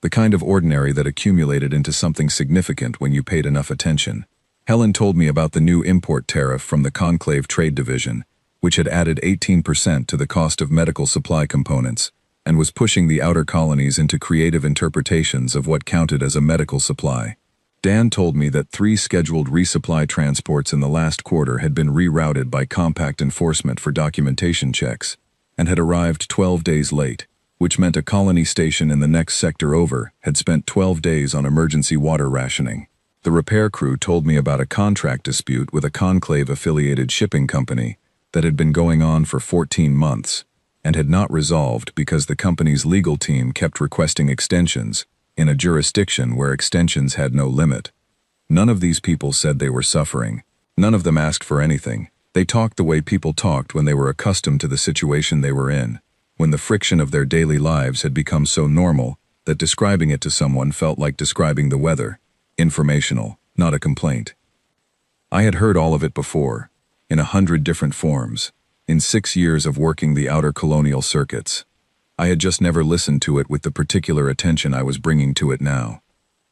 The kind of ordinary that accumulated into something significant when you paid enough attention. Helen told me about the new import tariff from the Conclave Trade Division, which had added 18% to the cost of medical supply components, and was pushing the outer colonies into creative interpretations of what counted as a medical supply. Dan told me that 3 scheduled resupply transports in the last quarter had been rerouted by compact enforcement for documentation checks, and had arrived 12 days late, which meant a colony station in the next sector over had spent 12 days on emergency water rationing. The repair crew told me about a contract dispute with a Conclave-affiliated shipping company that had been going on for 14 months, and had not resolved because the company's legal team kept requesting extensions in a jurisdiction where extensions had no limit. None of these people said they were suffering. None of them asked for anything. They talked the way people talked when they were accustomed to the situation they were in, when the friction of their daily lives had become so normal that describing it to someone felt like describing the weather. Informational, not a complaint. I had heard all of it before, in 100 different forms, in 6 years of working the outer colonial circuits. I had just never listened to it with the particular attention I was bringing to it now.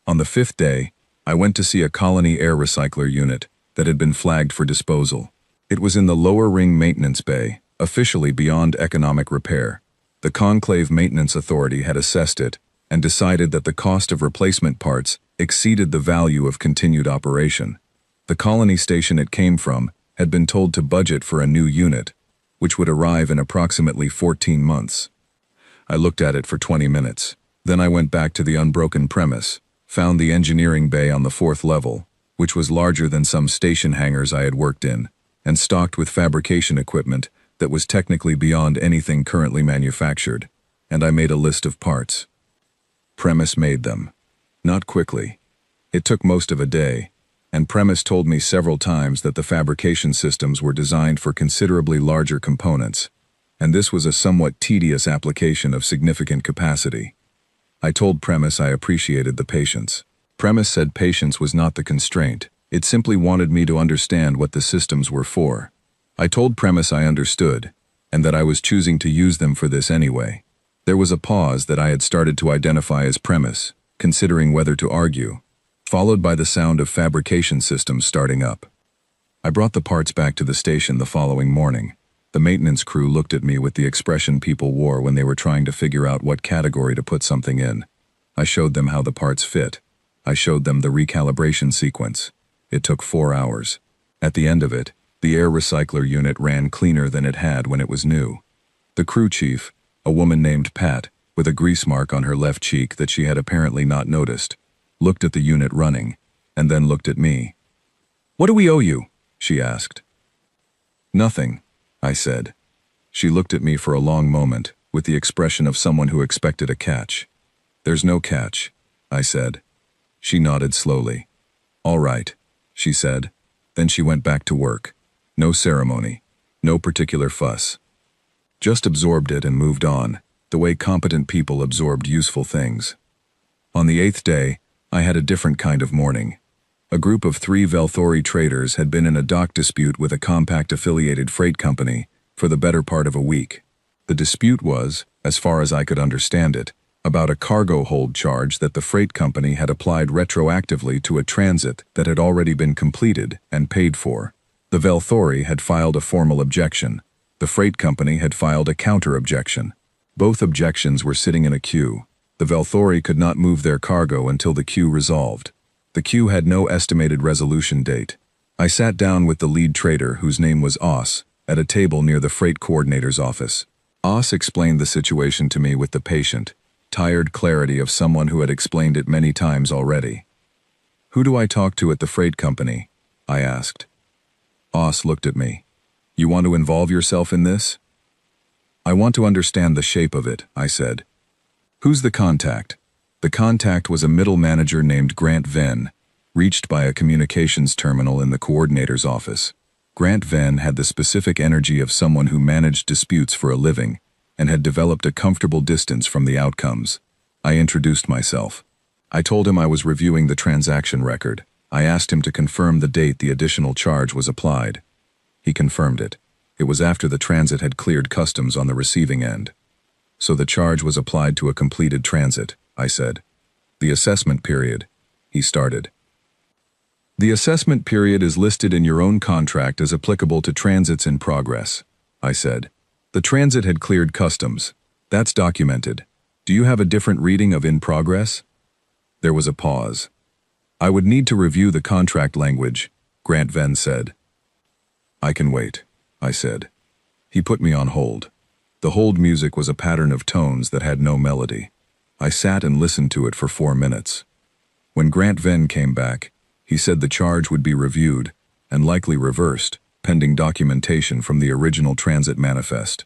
On the 5th day, I went to see a colony air recycler unit that had been flagged for disposal. It was in the lower ring maintenance bay, officially beyond economic repair. The Conclave Maintenance Authority had assessed it and decided that the cost of replacement parts exceeded the value of continued operation. The colony station it came from had been told to budget for a new unit, which would arrive in approximately 14 months. I looked at it for 20 minutes. Then I went back to the unbroken premise, found the engineering bay on the 4th level, which was larger than some station hangars I had worked in, and stocked with fabrication equipment that was technically beyond anything currently manufactured, and I made a list of parts. Premise made them. Not quickly. It took most of a day, and Premise told me several times that the fabrication systems were designed for considerably larger components, and this was a somewhat tedious application of significant capacity. I told Premise I appreciated the patience. Premise said patience was not the constraint. It simply wanted me to understand what the systems were for. I told Premise I understood, and that I was choosing to use them for this anyway. There was a pause that I had started to identify as Premise, considering whether to argue, followed by the sound of fabrication systems starting up. I brought the parts back to the station the following morning. The maintenance crew looked at me with the expression people wore when they were trying to figure out what category to put something in. I showed them how the parts fit. I showed them the recalibration sequence. It took 4 hours. At the end of it, the air recycler unit ran cleaner than it had when it was new. The crew chief, a woman named Pat, with a grease mark on her left cheek that she had apparently not noticed, looked at the unit running, and then looked at me. "What do we owe you?" she asked. "Nothing," I said. She looked at me for a long moment, with the expression of someone who expected a catch. "There's no catch," I said. She nodded slowly. "All right," she said. Then she went back to work. No ceremony, no particular fuss. Just absorbed it and moved on, the way competent people absorbed useful things. On the 8th day, I had a different kind of morning. A group of 3 Velthori traders had been in a dock dispute with a compact-affiliated freight company for the better part of a week. The dispute was, as far as I could understand it, about a cargo hold charge that the freight company had applied retroactively to a transit that had already been completed and paid for. The Velthori had filed a formal objection. The freight company had filed a counter-objection. Both objections were sitting in a queue. The Velthori could not move their cargo until the queue resolved. The queue had no estimated resolution date. I sat down with the lead trader, whose name was Oss, at a table near the freight coordinator's office. Oss explained the situation to me with the patient, tired clarity of someone who had explained it many times already. "Who do I talk to at the freight company?" I asked. Oss looked at me. "You want to involve yourself in this?" "I want to understand the shape of it," I said. "Who's the contact?" The contact was a middle manager named Grant Venn, reached by a communications terminal in the coordinator's office. Grant Venn had the specific energy of someone who managed disputes for a living and had developed a comfortable distance from the outcomes. I introduced myself. I told him I was reviewing the transaction record. I asked him to confirm the date the additional charge was applied. He confirmed it. It was after the transit had cleared customs on the receiving end. "So the charge was applied to a completed transit," I said. "The assessment period," he started. "The assessment period is listed in your own contract as applicable to transits in progress," I said. "The transit had cleared customs. That's documented. Do you have a different reading of in progress?" There was a pause. "I would need to review the contract language," Grant Venn said. "I can wait," I said. He put me on hold. The hold music was a pattern of tones that had no melody. I sat and listened to it for 4 minutes. When Grant Venn came back, he said the charge would be reviewed and likely reversed, pending documentation from the original transit manifest.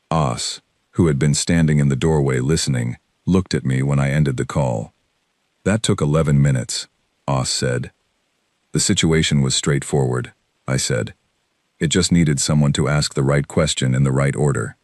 Oss, who had been standing in the doorway listening, looked at me when I ended the call. "That took 11 minutes, Oss said. "The situation was straightforward," I said. "It just needed someone to ask the right question in the right order."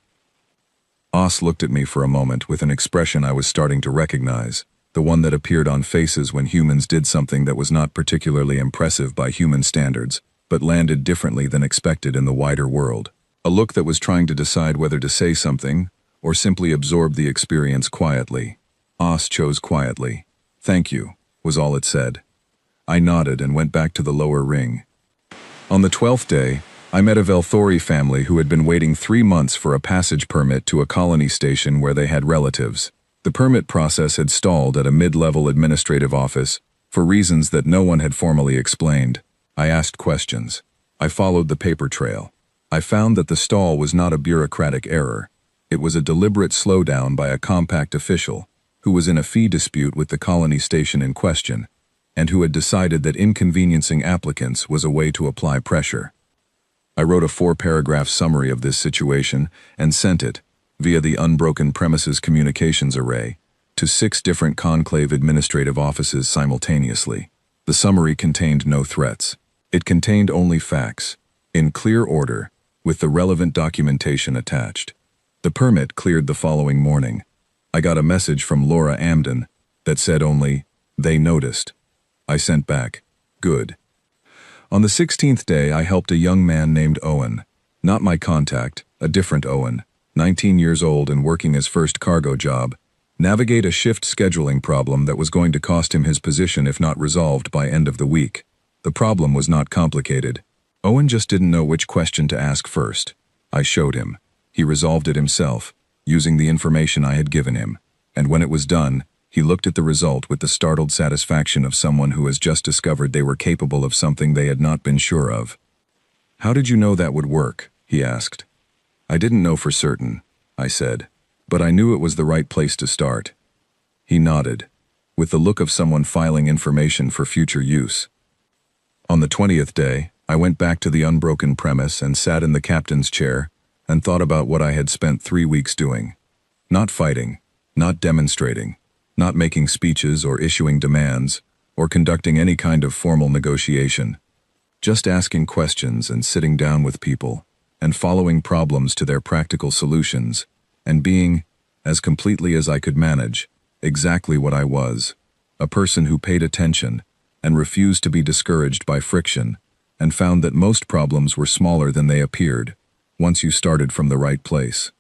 Oss looked at me for a moment with an expression I was starting to recognize, the one that appeared on faces when humans did something that was not particularly impressive by human standards, but landed differently than expected in the wider world. A look that was trying to decide whether to say something or simply absorb the experience quietly. Oss chose quietly. "Thank you," was all it said. I nodded and went back to the lower ring. On the 12th day, I met a Velthori family who had been waiting 3 months for a passage permit to a colony station where they had relatives. The permit process had stalled at a mid-level administrative office for reasons that no one had formally explained. I asked questions. I followed the paper trail. I found that the stall was not a bureaucratic error. It was a deliberate slowdown by a compact official who was in a fee dispute with the colony station in question and who had decided that inconveniencing applicants was a way to apply pressure. I wrote a 4-paragraph summary of this situation and sent it, via the Unbroken Premises Communications Array, to 6 different conclave administrative offices simultaneously. The summary contained no threats. It contained only facts, in clear order, with the relevant documentation attached. The permit cleared the following morning. I got a message from Laura Amden that said only, "They noticed." I sent back, "Good." On the 16th day, I helped a young man named Owen, not my contact, a different Owen, 19 years old and working his first cargo job, navigate a shift scheduling problem that was going to cost him his position if not resolved by end of the week. The problem was not complicated. Owen just didn't know which question to ask first. I showed him. He resolved it himself, using the information I had given him, and when it was done, he looked at the result with the startled satisfaction of someone who has just discovered they were capable of something they had not been sure of. "How did you know that would work?" he asked. "I didn't know for certain," I said, "but I knew it was the right place to start." He nodded, with the look of someone filing information for future use. On the 20th day, I went back to the unbroken premise and sat in the captain's chair and thought about what I had spent 3 weeks doing. Not fighting, not demonstrating, not making speeches or issuing demands, or conducting any kind of formal negotiation. Just asking questions and sitting down with people, and following problems to their practical solutions, and being, as completely as I could manage, exactly what I was, a person who paid attention and refused to be discouraged by friction, and found that most problems were smaller than they appeared, once you started from the right place.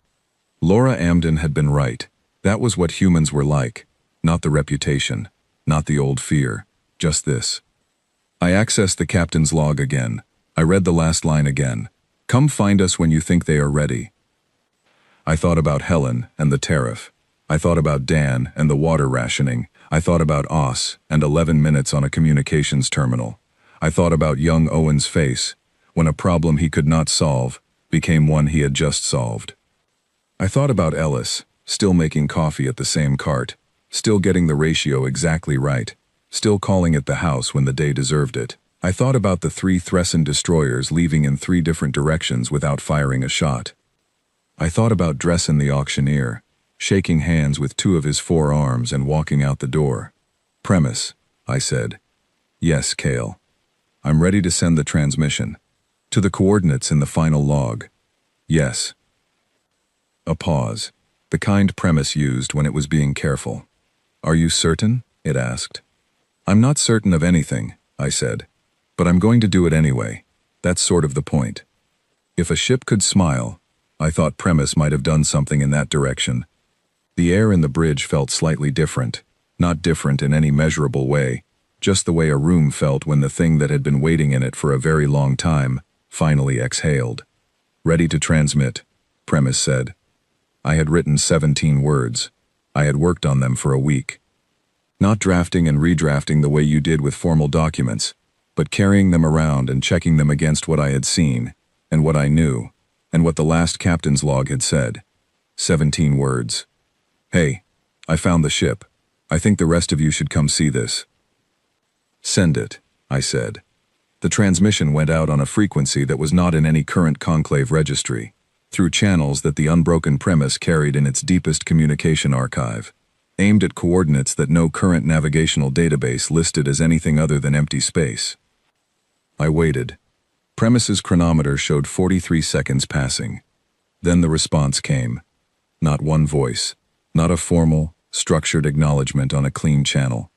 Laura Amden had been right. That was what humans were like. Not the reputation, not the old fear, just this. I accessed the captain's log again. I read the last line again. "Come find us when you think they are ready." I thought about Helen and the tariff. I thought about Dan and the water rationing. I thought about Oss and 11 minutes on a communications terminal. I thought about young Owen's face, when a problem he could not solve became one he had just solved. I thought about Ellis, still making coffee at the same cart, still getting the ratio exactly right, still calling it the house when the day deserved it. I thought about the 3 Thressen destroyers leaving in 3 different directions without firing a shot. I thought about Dressen the auctioneer, shaking hands with 2 of his 4 arms and walking out the door. Premise, I said. Yes, Kale. I'm ready to send the transmission. To the coordinates in the final log. Yes. A pause, the kind Premise used when it was being careful. Are you certain? It asked. I'm not certain of anything, I said. But I'm going to do it anyway. That's sort of the point. If a ship could smile, I thought Premise might have done something in that direction. The air in the bridge felt slightly different, not different in any measurable way, just the way a room felt when the thing that had been waiting in it for a very long time finally exhaled. Ready to transmit, Premise said. I had written 17 words. I had worked on them for a week. Not drafting and redrafting the way you did with formal documents, but carrying them around and checking them against what I had seen, and what I knew, and what the last captain's log had said. 17 words. Hey, I found the ship. I think the rest of you should come see this. Send it, I said. The transmission went out on a frequency that was not in any current conclave registry, through channels that the unbroken Premise carried in its deepest communication archive, aimed at coordinates that no current navigational database listed as anything other than empty space. I waited. Premise's chronometer showed 43 seconds passing. Then the response came. Not one voice, not a formal, structured acknowledgement on a clean channel.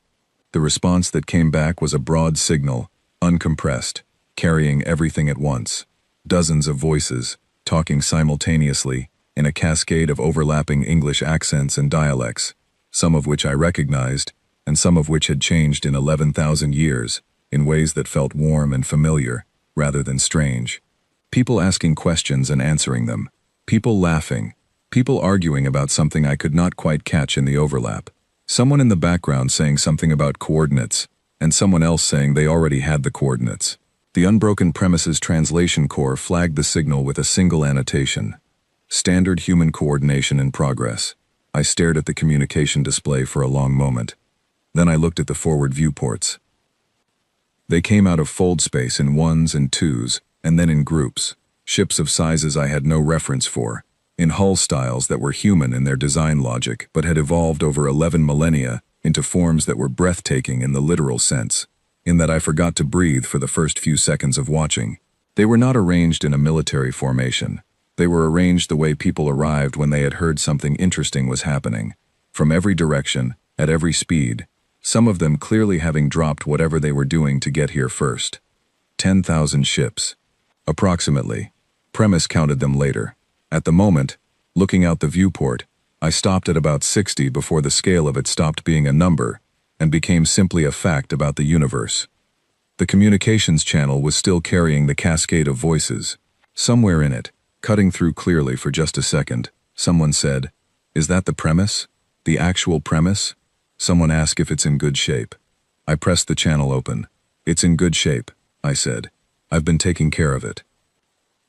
The response that came back was a broad signal, uncompressed, carrying everything at once. Dozens of voices, talking simultaneously, in a cascade of overlapping English accents and dialects, some of which I recognized, and some of which had changed in 11,000 years, in ways that felt warm and familiar, rather than strange. People asking questions and answering them. People laughing. People arguing about something I could not quite catch in the overlap. Someone in the background saying something about coordinates, and someone else saying they already had the coordinates. The unbroken Premises translation core flagged the signal with a single annotation. Standard human coordination in progress. I stared at the communication display for a long moment. Then I looked at the forward viewports. They came out of fold space in 1s and 2s, and then in groups, ships of sizes I had no reference for, in hull styles that were human in their design logic but had evolved over 11 millennia into forms that were breathtaking in the literal sense, in that I forgot to breathe for the first few seconds of watching. They were not arranged in a military formation. They were arranged the way people arrived when they had heard something interesting was happening, from every direction, at every speed, some of them clearly having dropped whatever they were doing to get here first. 10,000 ships. Approximately. Premise counted them later. At the moment, looking out the viewport, I stopped at about 60 before the scale of it stopped being a number and became simply a fact about the universe. The communications channel was still carrying the cascade of voices. Somewhere in it, cutting through clearly for just a second, someone said, "Is that the premise? The actual premise?" Someone asked if it's in good shape. I pressed the channel open. "It's in good shape," I said. "I've been taking care of it."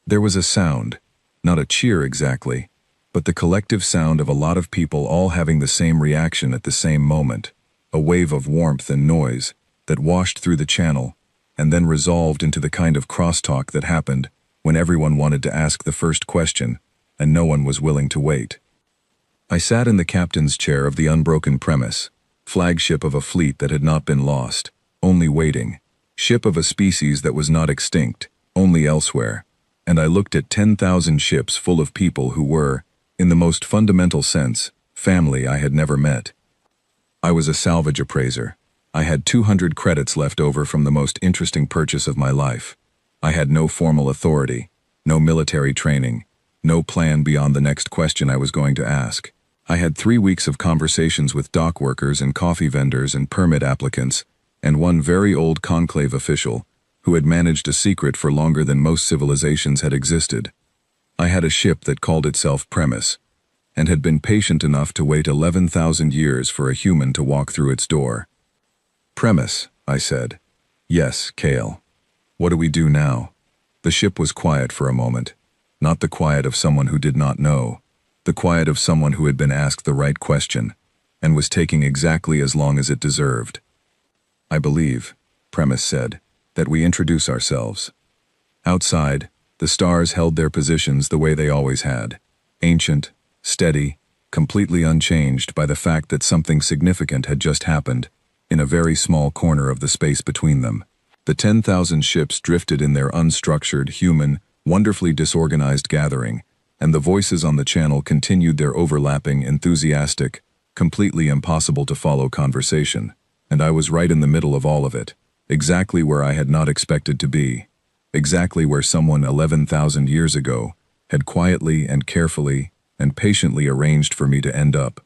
There was a sound, not a cheer exactly, but the collective sound of a lot of people all having the same reaction at the same moment, a wave of warmth and noise that washed through the channel and then resolved into the kind of crosstalk that happened when everyone wanted to ask the first question and no one was willing to wait. I sat in the captain's chair of the unbroken Premise, flagship of a fleet that had not been lost, only waiting, ship of a species that was not extinct, only elsewhere, and I looked at 10,000 ships full of people who were, in the most fundamental sense, family I had never met. I was a salvage appraiser. I had 200 credits left over from the most interesting purchase of my life. I had no formal authority, no military training, no plan beyond the next question I was going to ask. I had 3 weeks of conversations with dock workers and coffee vendors and permit applicants, and one very old conclave official who had managed a secret for longer than most civilizations had existed. I had a ship that called itself Premise, and had been patient enough to wait 11,000 years for a human to walk through its door. "Premise," I said. "Yes, Kale. What do we do now?" The ship was quiet for a moment, not the quiet of someone who did not know, The quiet of someone who had been asked the right question, and was taking exactly as long as it deserved. "I believe," Premise said, "that we introduce ourselves." Outside, the stars held their positions the way they always had, ancient, steady, completely unchanged by the fact that something significant had just happened, in a very small corner of the space between them. The 10,000 ships drifted in their unstructured, human, wonderfully disorganized gathering, and the voices on the channel continued their overlapping, enthusiastic, completely impossible to follow conversation. And I was right in the middle of all of it, exactly where I had not expected to be, exactly where someone 11,000 years ago had quietly and carefully and patiently arranged for me to end up.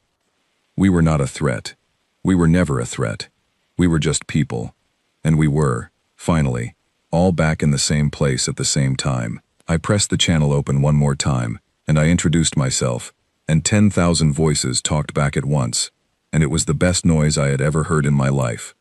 We were not a threat. We were never a threat. We were just people. And we were, finally, all back in the same place at the same time. I pressed the channel open one more time, and I introduced myself, and 10,000 voices talked back at once, and it was the best noise I had ever heard in my life.